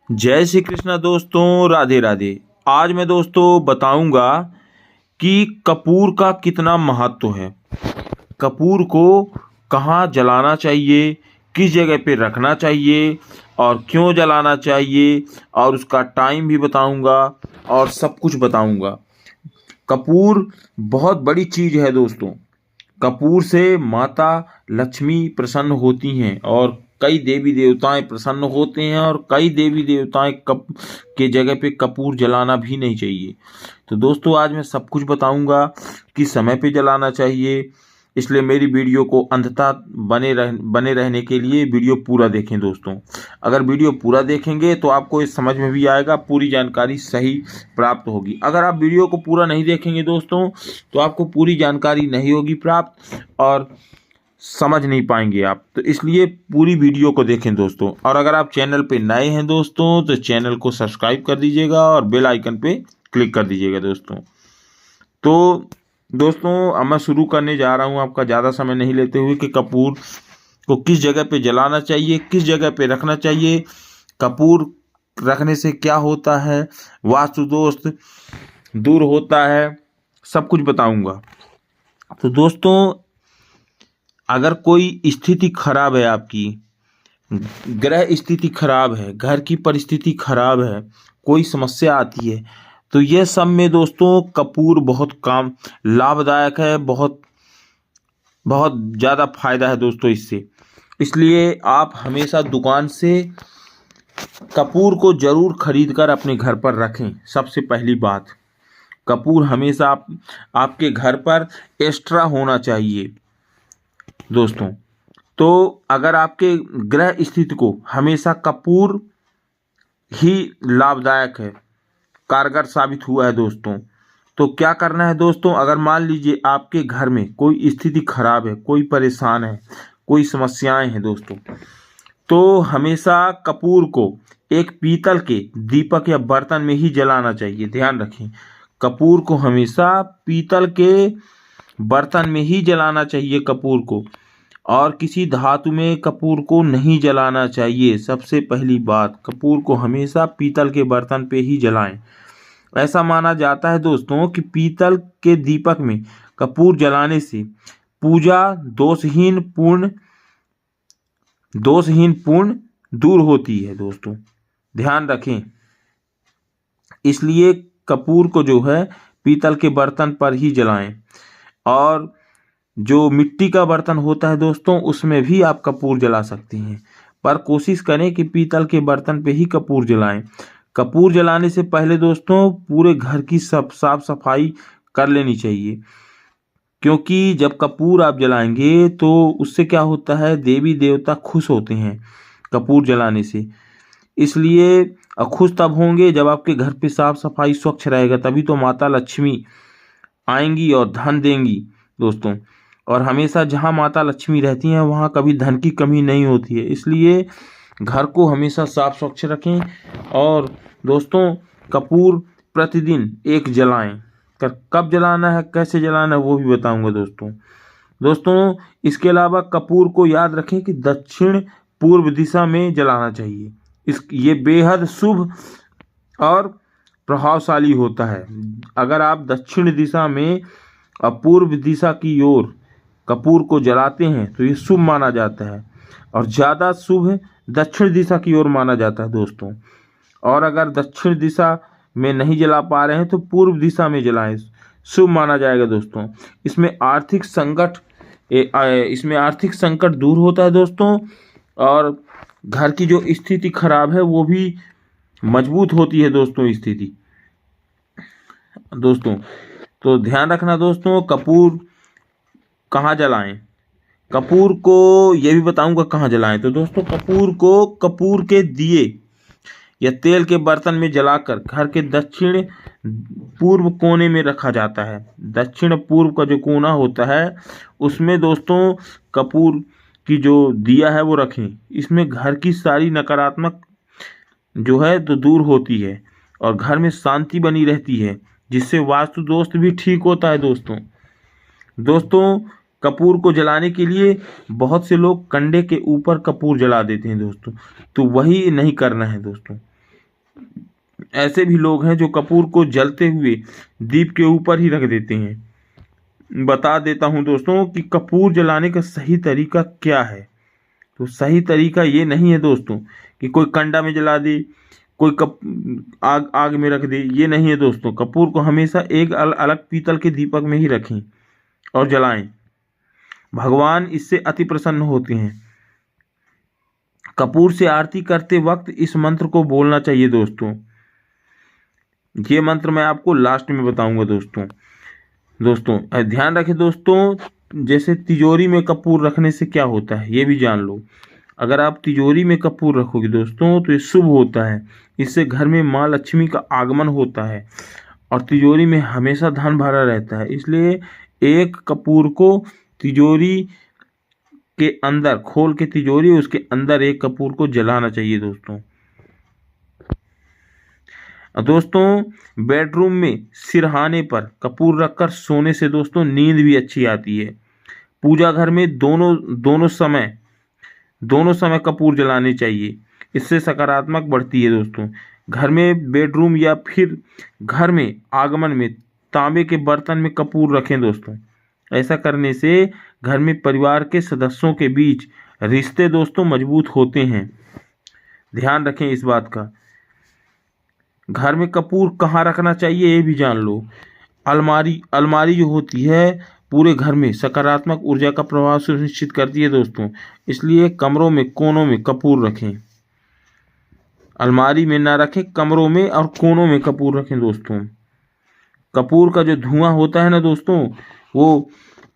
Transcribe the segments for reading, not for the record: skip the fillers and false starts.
जय श्री कृष्णा दोस्तों, राधे राधे। आज मैं दोस्तों बताऊंगा कि कपूर का कितना महत्व है। कपूर को कहाँ जलाना चाहिए, किस जगह पे रखना चाहिए और क्यों जलाना चाहिए, और उसका टाइम भी बताऊंगा और सब कुछ बताऊंगा। कपूर बहुत बड़ी चीज़ है दोस्तों। कपूर से माता लक्ष्मी प्रसन्न होती हैं और कई देवी देवताएं प्रसन्न होते हैं, और कई देवी देवताएं कप के जगह पे कपूर जलाना भी नहीं चाहिए। तो दोस्तों आज मैं सब कुछ बताऊंगा कि समय पे जलाना चाहिए, इसलिए मेरी वीडियो को अंततः बने रहने के लिए वीडियो पूरा देखें दोस्तों। अगर वीडियो पूरा देखेंगे तो आपको इस समझ में भी आएगा, पूरी जानकारी सही प्राप्त होगी। अगर आप वीडियो को पूरा नहीं देखेंगे दोस्तों तो आपको पूरी जानकारी नहीं होगी प्राप्त और समझ नहीं पाएंगे आप। तो इसलिए पूरी वीडियो को देखें दोस्तों। और अगर आप चैनल पे नए हैं दोस्तों तो चैनल को सब्सक्राइब कर दीजिएगा और बेल आइकन पे क्लिक कर दीजिएगा दोस्तों। तो दोस्तों अब मैं शुरू करने जा रहा हूँ, आपका ज़्यादा समय नहीं लेते हुए, कि कपूर को किस जगह पे जलाना चाहिए, किस जगह पे रखना चाहिए, कपूर रखने से क्या होता है, वास्तु दोष दूर होता है, सब कुछ बताऊंगा। तो दोस्तों अगर कोई स्थिति खराब है, आपकी ग्रह स्थिति खराब है, घर की परिस्थिति खराब है, कोई समस्या आती है, तो यह सब में दोस्तों कपूर बहुत काम लाभदायक है। बहुत बहुत ज़्यादा फायदा है दोस्तों इससे। इसलिए आप हमेशा दुकान से कपूर को ज़रूर खरीद कर अपने घर पर रखें। सबसे पहली बात, कपूर हमेशा आपके घर पर एक्स्ट्रा होना चाहिए दोस्तों। तो अगर आपके ग्रह स्थिति को हमेशा कपूर ही लाभदायक है, कारगर साबित हुआ है दोस्तों। तो क्या करना है दोस्तों, अगर मान लीजिए आपके घर में कोई स्थिति खराब है, कोई परेशान है, कोई समस्याएं हैं दोस्तों, तो हमेशा कपूर को एक पीतल के दीपक या बर्तन में ही जलाना चाहिए। ध्यान रखें, कपूर को हमेशा पीतल के बर्तन में ही जलाना चाहिए कपूर को, और किसी धातु में कपूर को नहीं जलाना चाहिए। सबसे पहली बात, कपूर को हमेशा पीतल के बर्तन पे ही जलाएं। ऐसा माना जाता है दोस्तों कि पीतल के दीपक में कपूर जलाने से पूजा दोषहीन पूर्ण दूर होती है दोस्तों। ध्यान रखें, इसलिए कपूर को जो है पीतल के बर्तन पर ही जलाएं। और जो मिट्टी का बर्तन होता है दोस्तों उसमें भी आप कपूर जला सकते हैं, पर कोशिश करें कि पीतल के बर्तन पे ही कपूर जलाएं। कपूर जलाने से पहले दोस्तों पूरे घर की सब साफ सफाई कर लेनी चाहिए, क्योंकि जब कपूर आप जलाएंगे तो उससे क्या होता है, देवी देवता खुश होते हैं कपूर जलाने से। इसलिए खुश तब होंगे जब आपके घर पे साफ सफाई स्वच्छ रहेगा, तभी तो माता लक्ष्मी आएंगी और धन देंगी दोस्तों। और हमेशा जहाँ माता लक्ष्मी रहती हैं वहाँ कभी धन की कमी नहीं होती है। इसलिए घर को हमेशा साफ स्वच्छ रखें। और दोस्तों कपूर प्रतिदिन एक जलाएं। कब जलाना है, कैसे जलाना है, वो भी बताऊंगा दोस्तों। इसके अलावा कपूर को याद रखें कि दक्षिण पूर्व दिशा में जलाना चाहिए। ये बेहद शुभ और प्रभावशाली होता है। अगर आप दक्षिण दिशा में और पूर्व दिशा की ओर कपूर को जलाते हैं तो ये शुभ माना जाता है, और ज़्यादा शुभ दक्षिण दिशा की ओर माना जाता है दोस्तों। और अगर दक्षिण दिशा में नहीं जला पा रहे हैं तो पूर्व दिशा में जलाएं, शुभ माना जाएगा दोस्तों। इसमें आर्थिक संकट दूर होता है दोस्तों, और घर की जो स्थिति खराब है वो भी मजबूत होती है दोस्तों स्थिति दोस्तों। तो ध्यान रखना दोस्तों, कपूर कहाँ जलाएं। कपूर को ये भी बताऊंगा कहाँ जलाएं। तो दोस्तों कपूर को कपूर के दिए या तेल के बर्तन में जलाकर घर के दक्षिण पूर्व कोने में रखा जाता है। दक्षिण पूर्व का जो कोना होता है उसमें दोस्तों कपूर की जो दिया है वो रखें। इसमें घर की सारी नकारात्मक जो है तो दूर होती है और घर में शांति बनी रहती है, जिससे वास्तु दोष भी ठीक होता है दोस्तों। कपूर को जलाने के लिए बहुत से लोग कंडे के ऊपर कपूर जला देते हैं दोस्तों, तो वही नहीं करना है दोस्तों। ऐसे भी लोग हैं जो कपूर को जलते हुए दीप के ऊपर ही रख देते हैं। बता देता हूं दोस्तों कि कपूर जलाने का सही तरीका क्या है। तो सही तरीका ये नहीं है दोस्तों कि कोई कंडा में जला दे, कोई आग आग में रख दे, ये नहीं है दोस्तों। कपूर को हमेशा एक अलग पीतल के दीपक में ही रखें और जलाएं। भगवान इससे अति प्रसन्न होते हैं। कपूर से आरती करते वक्त इस मंत्र को बोलना चाहिए दोस्तों। ये मंत्र मैं आपको लास्ट में बताऊंगा दोस्तों ध्यान रखें दोस्तों। जैसे तिजोरी में कपूर रखने से क्या होता है ये भी जान लो। अगर आप तिजोरी में कपूर रखोगे दोस्तों तो ये शुभ होता है। इससे घर में माँ लक्ष्मी का आगमन होता है और तिजोरी में हमेशा धन भरा रहता है। इसलिए एक कपूर को तिजोरी के अंदर खोल के, तिजोरी उसके अंदर एक कपूर को जलाना चाहिए दोस्तों बेडरूम में सिरहाने पर कपूर रखकर सोने से दोस्तों नींद भी अच्छी आती है। पूजा घर में दोनों समय कपूर जलाने चाहिए। इससे सकारात्मक बढ़ती है दोस्तों। घर में, बेडरूम या फिर घर में आगमन में तांबे के बर्तन में कपूर रखें दोस्तों। ऐसा करने से घर में परिवार के सदस्यों के बीच रिश्ते दोस्तों मजबूत होते हैं। ध्यान रखें इस बात का। घर में कपूर कहाँ रखना चाहिए ये भी जान लो। अलमारी जो होती है पूरे घर में सकारात्मक ऊर्जा का प्रभाव सुनिश्चित करती है दोस्तों। इसलिए कमरों में कोनों में कपूर रखें। अलमारी में ना रखें, कमरों में और कोनों में कपूर रखें दोस्तों। कपूर का जो धुआं होता है ना दोस्तों, वो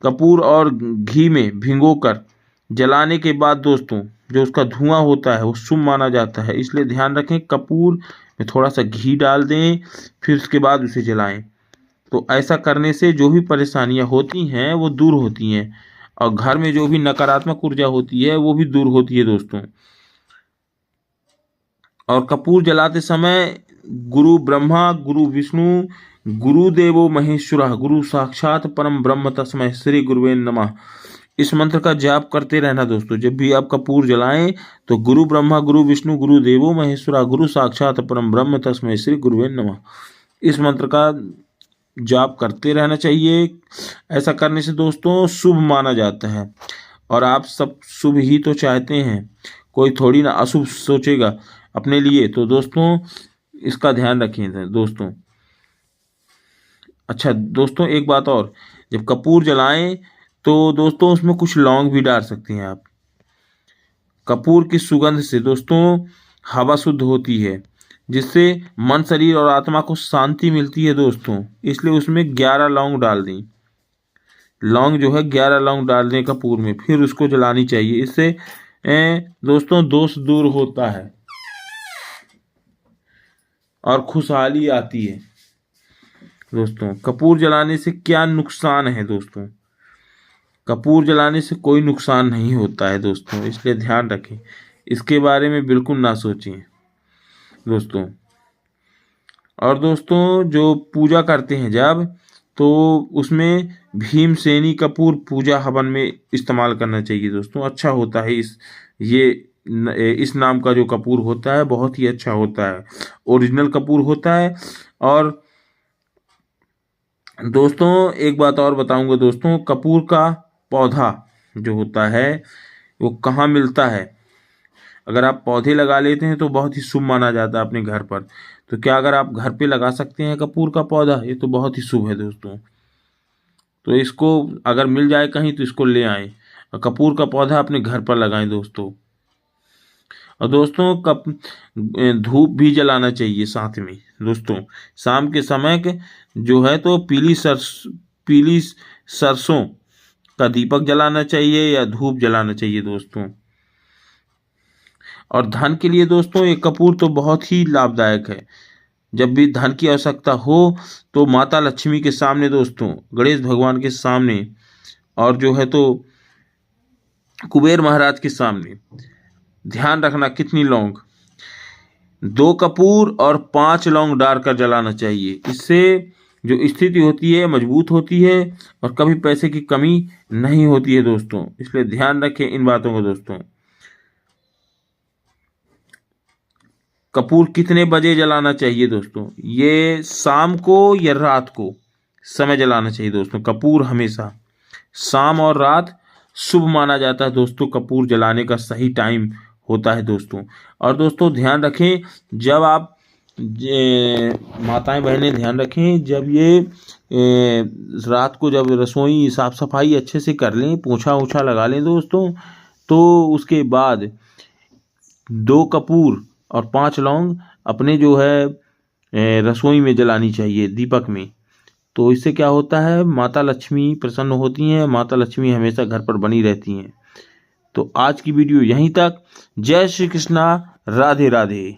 कपूर और घी में भिगोकर जलाने के बाद दोस्तों जो उसका धुआं होता है वो शुभ माना जाता है। इसलिए ध्यान रखें, कपूर में थोड़ा सा घी डाल दें, फिर उसके बाद उसे जलाएं। तो ऐसा करने से जो भी परेशानियां होती हैं वो दूर होती हैं और घर में जो भी नकारात्मक ऊर्जा होती है वो भी दूर होती है दोस्तों। और कपूर जलाते समय गुरु ब्रह्मा, गुरु विष्णु, गुरुदेवो महेश्वरा, गुरु साक्षात परम ब्रह्म तस्मै श्री गुरुवे नमः, इस मंत्र का जाप करते रहना दोस्तों। जब भी आप कपूर जलाएं तो गुरु ब्रह्मा, गुरु विष्णु, गुरु देवो महेश्वरा, गुरु साक्षात परम ब्रह्म तस्मै श्री गुरुवे नमः, इस मंत्र का जाप करते रहना चाहिए। ऐसा करने से दोस्तों शुभ माना जाता है और आप सब शुभ ही तो चाहते हैं, कोई थोड़ी ना अशुभ सोचेगा अपने लिए। तो दोस्तों इसका ध्यान रखें दोस्तों। अच्छा दोस्तों एक बात और, जब कपूर जलाएं तो दोस्तों उसमें कुछ लौंग भी डाल सकते हैं आप। कपूर की सुगंध से दोस्तों हवा शुद्ध होती है, जिससे मन, शरीर और आत्मा को शांति मिलती है दोस्तों। इसलिए उसमें 11 लौंग डाल दें। लौंग जो है 11 लौंग डाल दें कपूर में, फिर उसको जलानी चाहिए। इससे दोस्तों दोष दूर होता है और खुशहाली आती है दोस्तों। कपूर जलाने से क्या नुकसान है दोस्तों? कपूर जलाने से कोई नुकसान नहीं होता है दोस्तों, इसलिए ध्यान रखें, इसके बारे में बिल्कुल ना सोचें दोस्तों। और दोस्तों जो पूजा करते हैं जब, तो उसमें भीमसेनी कपूर पूजा हवन में इस्तेमाल करना चाहिए दोस्तों। अच्छा होता है इस नाम का जो कपूर होता है बहुत ही अच्छा होता है, ओरिजिनल कपूर होता है। और दोस्तों एक बात और बताऊंगा दोस्तों, कपूर का पौधा जो होता है वो कहाँ मिलता है। अगर आप पौधे लगा लेते हैं तो बहुत ही शुभ माना जाता है अपने घर पर। तो क्या अगर आप घर पे लगा सकते हैं कपूर का पौधा? ये तो बहुत ही शुभ है दोस्तों। तो इसको अगर मिल जाए कहीं तो इसको ले आएं और कपूर का पौधा अपने घर पर लगाएं दोस्तों। और दोस्तों धूप भी जलाना चाहिए साथ में दोस्तों। शाम के समय के जो है तो पीली सरसों का दीपक जलाना चाहिए या धूप जलाना चाहिए दोस्तों। और धन के लिए दोस्तों ये कपूर तो बहुत ही लाभदायक है। जब भी धन की आवश्यकता हो तो माता लक्ष्मी के सामने दोस्तों, गणेश भगवान के सामने, और जो है तो कुबेर महाराज के सामने, ध्यान रखना कितनी लौंग, 2 कपूर और 5 लौंग डालकर जलाना चाहिए। इससे जो स्थिति होती है मजबूत होती है और कभी पैसे की कमी नहीं होती है दोस्तों। इसलिए ध्यान रखें इन बातों को दोस्तों। कपूर कितने बजे जलाना चाहिए दोस्तों? ये शाम को या रात को समय जलाना चाहिए दोस्तों। कपूर हमेशा शाम और रात शुभ माना जाता है दोस्तों। कपूर जलाने का सही टाइम होता है दोस्तों। और दोस्तों ध्यान रखें, जब आप माताएं बहनें ध्यान रखें, जब ये रात को जब रसोई साफ सफाई अच्छे से कर लें, पोछा ओछा लगा लें दोस्तों, तो उसके बाद 2 कपूर और 5 लौंग अपने जो है रसोई में जलानी चाहिए, दीपक में। तो इससे क्या होता है, माता लक्ष्मी प्रसन्न होती हैं, माता लक्ष्मी हमेशा घर पर बनी रहती हैं। तो आज की वीडियो यहीं तक। जय श्री कृष्णा, राधे राधे।